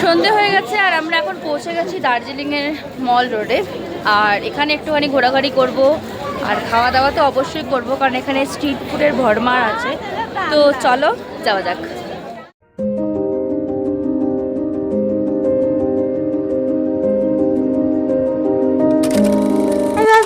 সন্ধে হয়ে গেছে আর আমরা এখন পৌঁছে গেছি দার্জিলিংয়ের মল রোডে। আর এখানে একটুখানি ঘোরাঘুরি করব আর খাওয়া দাওয়া তো অবশ্যই করব, কারণ এখানে স্ট্রিট ফুডের ভরমার আছে। তো চলো যাওয়া যাক।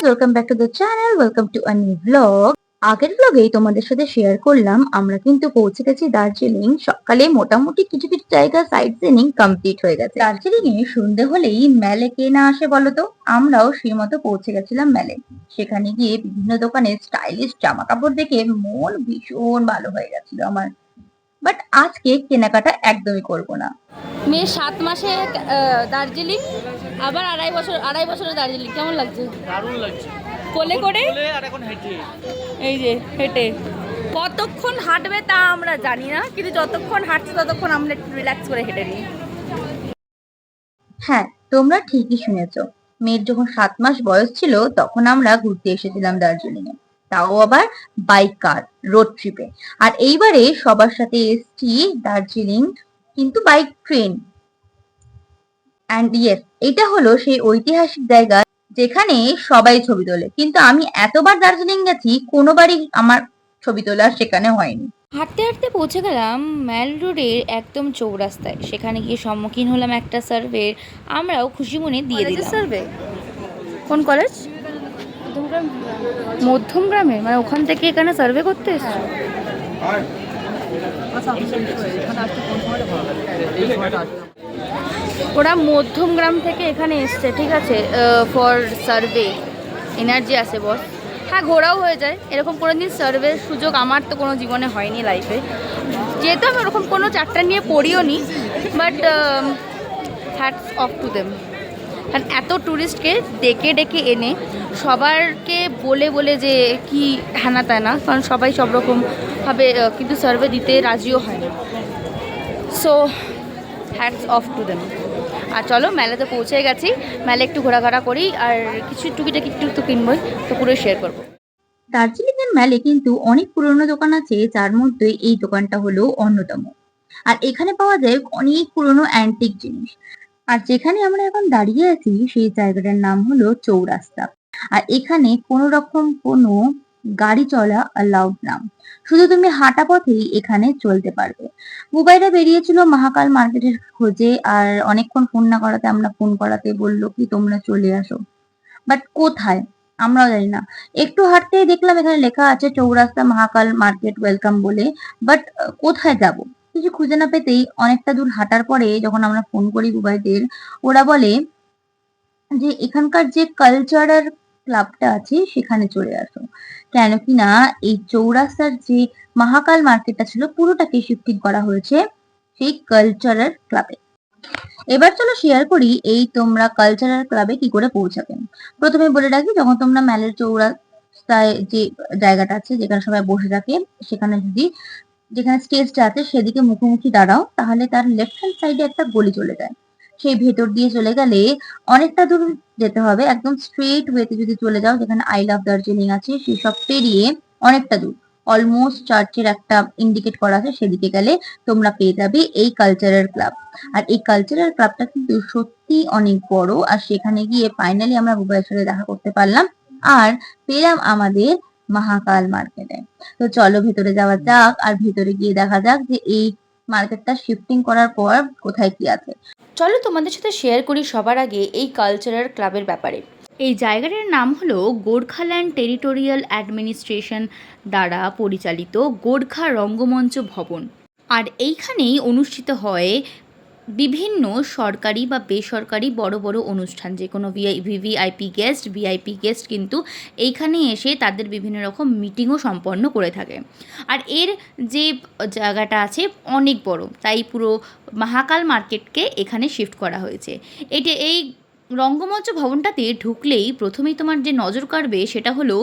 Welcome back to the channel, welcome to a new blog. আগের ব্লগেই তোমাদের সাথে শেয়ার করলাম আমরা কিন্তু পৌঁছে গেছি দার্জিলিং। সকালে মোটামুটি কিছু কিছু জায়গা সাইট সিনিং কমপ্লিট হয়ে গেছে। দার্জিলিং এ সন্ধে হলেই মেলে কে না আসে বলতো, আমরাও সেই মতো পৌঁছে গেছিলাম মেলে। সেখানে গিয়ে বিভিন্ন দোকানে স্টাইলিশ জামা কাপড় দেখে মন ভীষণ ভালো হয়ে গেছিল আমার। বাট আজকে কেনাকাটা একদমই করব না। মেয়ে 7 মাসে দার্জিলিং, আবার আড়াই বছরের দার্জিলিং। কেমন লাগছে? দারুণ লাগছে। কোলে করে আর এখন হেঁটে এই যে হেঁটে কতক্ষণ হাঁটবে তা আমরা জানি না, কিন্তু যতক্ষণ হাঁটছে ততক্ষণ আমরা একটু রিল্যাক্স করে হেঁটে নিই। হ্যাঁ, তোমরা ঠিকই শুনেছ। মেয়ের যখন 7 মাস বয়স ছিল তখন আমরা ঘুরতে এসেছিলাম দার্জিলিং এ, তাও আবার বাইক কার রোড ট্রিপে। আর এইবারে সবার সাথে এসছি দার্জিলিং, কিন্তু বাইক ট্রেন। অ্যান্ড ইয়েস, এটা হলো সেই ঐতিহাসিক জায়গা যেখানে সবাই ছবি তোলে, কিন্তু আমি এতবার দার্জিলিং গেছি কোনোবারই আমার ছবি তোলা সেখানে হয়নি। হাঁটতে হাঁটতে পৌঁছে গেলাম ম্যাল রোডের একদম চৌরাস্তায়। সেখানে গিয়ে সম্মুখীন হলাম একটা সার্ভে। আমরাও খুশি মনে দিয়ে দিলাম। সার্ভে কোন কলেজ? মধ্যমগ্রামে, মানে ওখান থেকে এখানে সার্ভে করতে এসছো? ওরা মধ্যমগ্রাম থেকে এখানে এসছে, ঠিক আছে, ফর সার্ভে। এনার্জি আছে বস। হ্যাঁ, ঘোরাও হয়ে যায়। এরকম কোনো দিন সার্ভের সুযোগ আমার তো কোনো জীবনে হয়নি লাইফে, যেহেতু আমি ওরকম কোনো চ্যাপ্টার নিয়ে পড়িও নি। But hats off to them. কারণ এত ট্যুরিস্টকে ডেকে ডেকে এনে সবারকে বলে বলে যে কি হ্যানা ত্যানা, কারণ সবাই সব রকমভাবে কিন্তু সার্ভে দিতে রাজিও হয় না। So hats off to them. আর চলো, মেলাতে পৌঁছে গেছি। মেলে একটু ঘোরাঘোরা করি আর কিছু টুকিটাকি একটু তো কিনবই, তো পুরো শেয়ার করবো। দার্জিলিং এর মেলে কিন্তু অনেক পুরনো দোকান আছে, যার মধ্যে এই দোকানটা হলো অন্যতম। আর এখানে পাওয়া যায় অনেক পুরনো অ্যান্টিক জিনিস। আর যেখানে আমরা এখন দাঁড়িয়ে আছি সেই জায়গাটার নাম হলো চৌরাস্তা। আর এখানে কোনো রকম কোনো গাড়ি চলা অ্যালাউড না, শুধু তুমি হাঁটা পথেই এখানে চলতে পারবে। বুবাইরা বেরিয়েছিল মহাকাল মার্কেটের খোঁজে, আর অনেকক্ষণ ফোন না করাতে আমরা ফোন করাতে বললো কি তোমরা চলে আসো। বাট কোথায় আমরাও জানি না। একটু হাঁটতেই দেখলাম এখানে লেখা আছে চৌরাস্তা মহাকাল মার্কেট ওয়েলকাম বলে। বাট কোথায় যাব কিছু খুঁজে না পেতেই অনেকটা দূর হাঁটার পরে যখন আমরা ফোন করি বুবাইদের, ওরা বলে যে এখানকার যে কালচারাল ক্লাবটা আছে সেখানে চলে আসো। কেন কি না এই চৌরাস্তার যে মহাকাল মার্কেটটা ছিল পুরোটাকে শিফটিং করা হয়েছে সেই কালচারাল ক্লাবে। এবার চলো শেয়ার করি এই তোমরা কালচারাল ক্লাবে কি করে পৌঁছাবে। প্রথমে বলে রাখি, যখন তোমরা মেলের চৌরাস্তায় যে জায়গাটা আছে যেখানে সবাই বসে থাকে, সেখানে যদি যেখানে স্টেজটা আছে সেদিকে মুখোমুখি দাঁড়াও, তাহলে তার লেফট হ্যান্ড সাইডে একটা গলি চলে যায়। সেই ভেতর দিয়ে চলে গেলে অনেকটা দূর যেতে হবে, একদম স্ট্রেট ওয়েতে যদি চলে যাও যেখানে আই লাভ দার্জিলিং আছে সেসব পেরিয়ে অনেকটা দূর, অলমোস্ট চার্চের একটা ইন্ডিকেট করা আছে, সেদিকে গেলে তোমরা পেয়ে যাবে এই কালচারাল ক্লাব। আর এই কালচারাল ক্লাবটা কিন্তু সত্যি অনেক বড়। আর সেখানে গিয়ে ফাইনালি আমরা বুবাইয়ের সাথে দেখা করতে পারলাম আর পেলাম আমাদের মহাকাল মার্কেটে। তো চলো ভেতরে যাওয়া যাক, আর ভেতরে গিয়ে দেখা যাক যে এই মার্কেটটা শিফটিং করার পর কোথায় কি আছে। চলো তোমাদের সাথে শেয়ার করি সবার আগে এই কালচারাল ক্লাবের ব্যাপারে। এই জায়গাটার নাম হলো গোর্খাল্যান্ড টেরিটোরিয়াল অ্যাডমিনিস্ট্রেশন দ্বারা পরিচালিত গোর্খা রঙ্গমঞ্চ ভবন। আর এইখানেই অনুষ্ঠিত হয় বিভিন্ন সরকারি বা বেসরকারি বড় বড় অনুষ্ঠান। যে কোনো ভিভিআইপি গেস্ট কিন্তু এইখানে এসে তাদের বিভিন্ন রকম মিটিংও সম্পন্ন করে থাকে। আর এর যে জায়গাটা আছে অনেক বড়, তাই পুরো মহাকাল মার্কেটকে এখানে শিফট করা হয়েছে। এই রঙ্গমঞ্চ ভবনটাতে ঢুকলেই প্রথমেই তোমার যে নজর কাড়বে সেটা হলো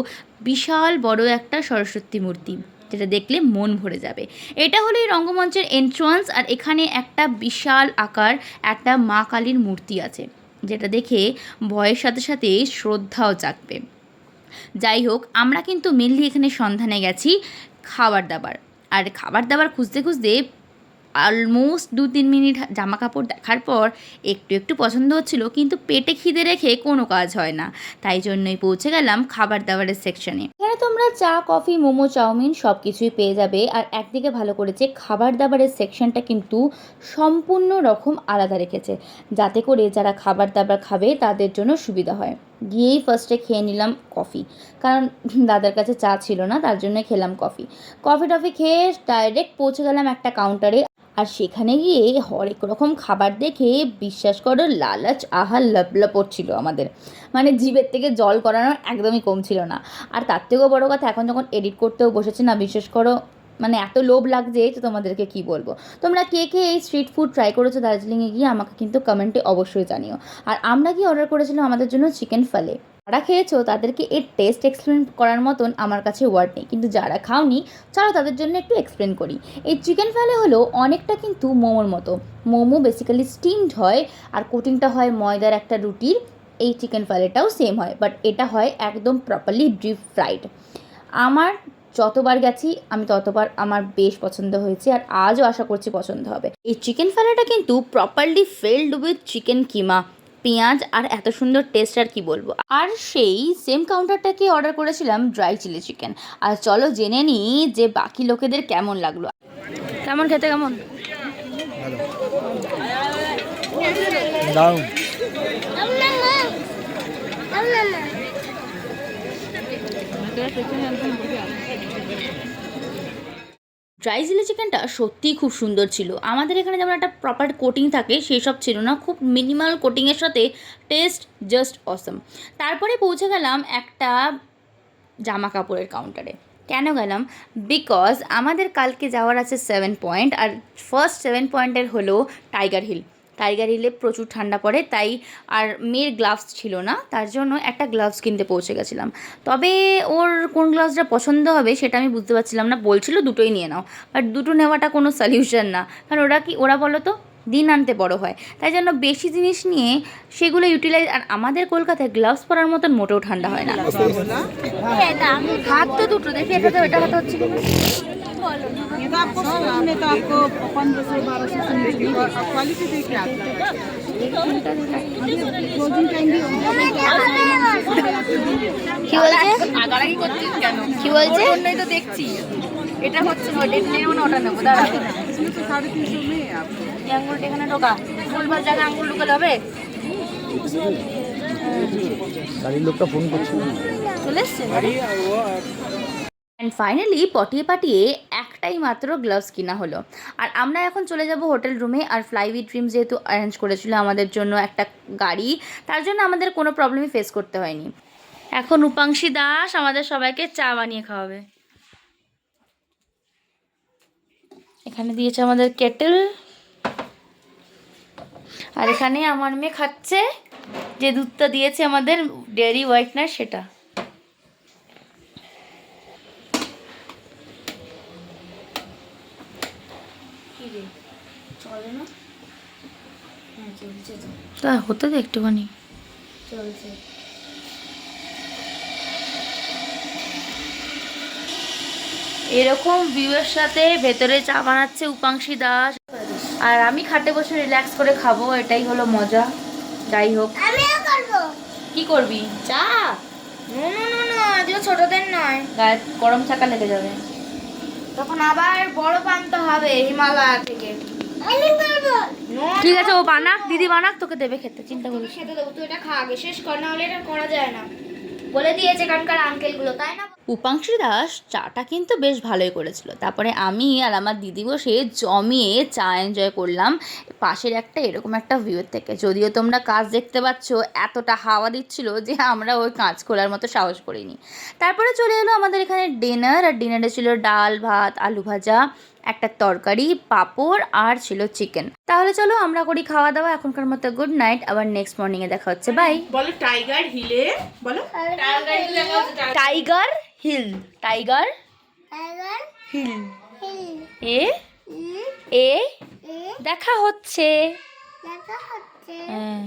বিশাল বড় একটা সরস্বতী মূর্তি, যেটা দেখলে মন ভরে যাবে। এটা হলো এই রঙ্গমঞ্চের এন্ট্রান্স। আর এখানে একটা বিশাল আকার একটা মা কালীর মূর্তি আছে, যেটা দেখে ভয়ের সাথে সাথে শ্রদ্ধাও জাগবে। যাই হোক, আমরা কিন্তু মেনলি এখানে সন্ধানে গেছি খাবার দাবার। আর খাবার দাবার খুঁজতে খুঁজতে অলমোস্ট 2-3 মিনিট জামা কাপড় দেখার পর একটু একটু পছন্দ হচ্ছিল, কিন্তু পেটে খিদে রেখে কোনো কাজ হয় না, তাই জন্যই পৌঁছে গেলাম খাবার দাবারের সেকশনে। এখানে তোমরা চা, কফি, মোমো, চাউমিন সব কিছুই পেয়ে যাবে। আর একদিকে ভালো করেছে, খাবার দাবারের সেকশনটা কিন্তু সম্পূর্ণ রকম আলাদা রেখেছে, যাতে করে যারা খাবার দাবার খাবে তাদের জন্য সুবিধা হয়। গিয়েই ফার্স্টে খেয়ে নিলাম কফি, কারণ দাদার কাছে চা ছিল না, তার জন্য খেলাম কফি টফি খেয়ে ডাইরেক্ট পৌঁছে গেলাম একটা কাউন্টারে। আর সেখানে গিয়ে হরেক রকম খাবার দেখে বিশ্বাস করো লালাচ আহা লাবলা পড়ছিল আমাদের, মানে জিভের থেকে জল করানোর একদমই কম ছিল না। আর তার থেকেও বড়ো কথা, এখন যখন এডিট করতেও বসেছে না, বিশ্বাস করো মানে এত লোভ লাগছে যে তোমাদেরকে কি বলবো। তোমরা কে কে এই স্ট্রিট ফুড ট্রাই করেছো দার্জিলিংয়ে গিয়ে আমাকে কিন্তু কমেন্টে অবশ্যই জানিও। আর আমরা কি অর্ডার করেছিলাম আমাদের জন্য চিকেন ফালে। যারা খেয়েছো তাদেরকে এর টেস্ট এক্সপ্লেন করার মতন আমার কাছে ওয়ার্ড নেই, কিন্তু যারা খাওনি চলো তাদের জন্য একটু এক্সপ্লেন করি। এই চিকেন ফালে হলো অনেকটা কিন্তু মোমোর মতো। মোমো বেসিক্যালি স্টিমড হয় আর কোটিংটা হয় ময়দার একটা রুটির। এই চিকেন ফালেটাও সেম হয়, বাট এটা হয় একদম প্রপারলি ডিপ ফ্রাইড। আমার যতবার গেছি আমি ততবার আমার বেশ পছন্দ হয়েছে, আর আজও আশা করছি পছন্দ হবে। এই চিকেন ফালেটা কিন্তু প্রপারলি ফিল্ড উইথ চিকেন কিমা, পেঁয়াজ, আর এত সুন্দর টেস্ট আর কি বলবো। আর সেই সেম কাউন্টারটাকে অর্ডার করেছিলাম ড্রাই চিলি চিকেন। আর চলো জেনে নিই যে বাকি লোকেদের কেমন লাগলো। কেমন খেতে, কেমন? দারুণ। ড্রাই চিলি চিকেনটা সত্যিই খুব সুন্দর ছিল। আমাদের এখানে যেমন একটা প্রপার কোটিং থাকে সেই সব ছিল না, খুব মিনিমাল কোটিংয়ের সাথে টেস্ট জাস্ট অসম। তারপরে পৌঁছে গেলাম একটা জামা কাপড়ের কাউন্টারে। কেন গেলাম? বিকজ আমাদের কালকে যাওয়ার আছে 7 পয়েন্ট, আর ফার্স্ট 7 পয়েন্টের হলো টাইগার হিল। টাইগার হিলে প্রচুর ঠান্ডা পড়ে, তাই আর মেয়ের গ্লাভস ছিল না, তার জন্য একটা গ্লাভস কিনতে পৌঁছে গেছিলাম। তবে ওর কোন গ্লাভসটা পছন্দ হবে সেটা আমি বুঝতে পারছিলাম না, বলছিল দুটোই নিয়ে নাও, বাট দুটো নেওয়াটা কোনো সলিউশন না, কারণ ওরা বলো তো দিন আনতে বড় হয়, তাই জন্য বেশি জিনিস নিয়ে সেগুলো ইউটিলাইজ। আর আমাদের কলকাতায় গ্লাভস পরার মতন মোটেও ঠান্ডা হয় না। হাত তো দুটো দেখি, এটা তো এটা হাত হচ্ছে কিনা। ये तो आपको में तो आपको 1500-1200 से मिलेगी, क्वालिटी देखिए आप क्लोजिंग टाइम भी हो কি বলছে? আগারাগি করছিস কেন? কি বলছে? অন্যই তো দেখছি, এটা হচ্ছে না, এটা নেব না, ওটা নেবো, দাঁড়া। इसमें तो 350 में है आपको। এই আঙুলটা এখানে ঢোকা, ফুলবার জায়গায় আঙুল ঢুকালে হবে? গাড়ির লোকটা ফোন করছে। চলে এসছে। অ্যান্ড ফাইনালি পটিয়ে পাটিয়ে একটাই মাত্র গ্লাভস কিনা হলো। আর আমরা এখন চলে যাব হোটেল রুমে। আর ফ্লাইউইথ ড্রিম যেহেতু অ্যারেঞ্জ করেছিল আমাদের জন্য একটা গাড়ি, তার জন্য আমাদের কোনো প্রবলেমই ফেস করতে হয়নি। এখন রূপাংশী দাস আমাদের সবাইকে চা বানিয়ে খাওয়াবে। এখানে দিয়েছে আমাদের কেটেল, আর এখানে আমার মেয়ে খাচ্ছে যে দুধটা দিয়েছে আমাদের ডেয়ারি হোয়াইটনার সেটা। তা হতে দে একটুখানি। এরকম ভিউয়ের সাথে ভেতরে চা বানাচ্ছে উপাংশী দাস, আর আমি খাটে বসে রিল্যাক্স করে খাবো, এটাই হলো মজা। যাই হোক, কি করবি? চা? আজকে ছোটদের নয়, গায়ে গরম চাকা লেগে যাবে। তখন আবার বড় পানতে হবে হিমালয় থেকে। ঠিক আছে, ও বানাক, দিদি বানাক, তোকে দেবে খেতে, চিন্তা করিস না। খেতে দেবো, তুই এটা খা আগে, শেষ কর, না হলে এটা করা যায় না, বলে দিয়েছে এখানকার আঙ্কেলগুলো, তাই না? উপাংশী দাস চাটা কিন্তু বেশ ভালোই করেছিল। তারপরে আমি আর আমার দিদি বসে জমিয়ে চা এনজয় করলাম পাশের একটা এরকম একটা ভিউয়ের থেকে। যদিও তোমরা কাজ দেখতে পাচ্ছ, এতটা হাওয়া দিচ্ছিল যে আমরা ওই কাজ খোলার মতো সাহস করিনি। তারপরে চলে এলো আমাদের এখানে ডিনার, আর ডিনারে ছিল ডাল, ভাত, আলু ভাজা, একটা তরকারি, পাঁপড়, আর ছিল চিকেন। তাহলে চলো আমরা করি খাওয়া দাওয়া, এখনকার মতো গুড নাইট, আবার নেক্সট মর্নিংয়ে দেখা হচ্ছে, বাই। বলো টাইগার হিলে, বলো টাইগার হিল, টাইগার হিল, এ এ দেখা হচ্ছে। হ্যাঁ।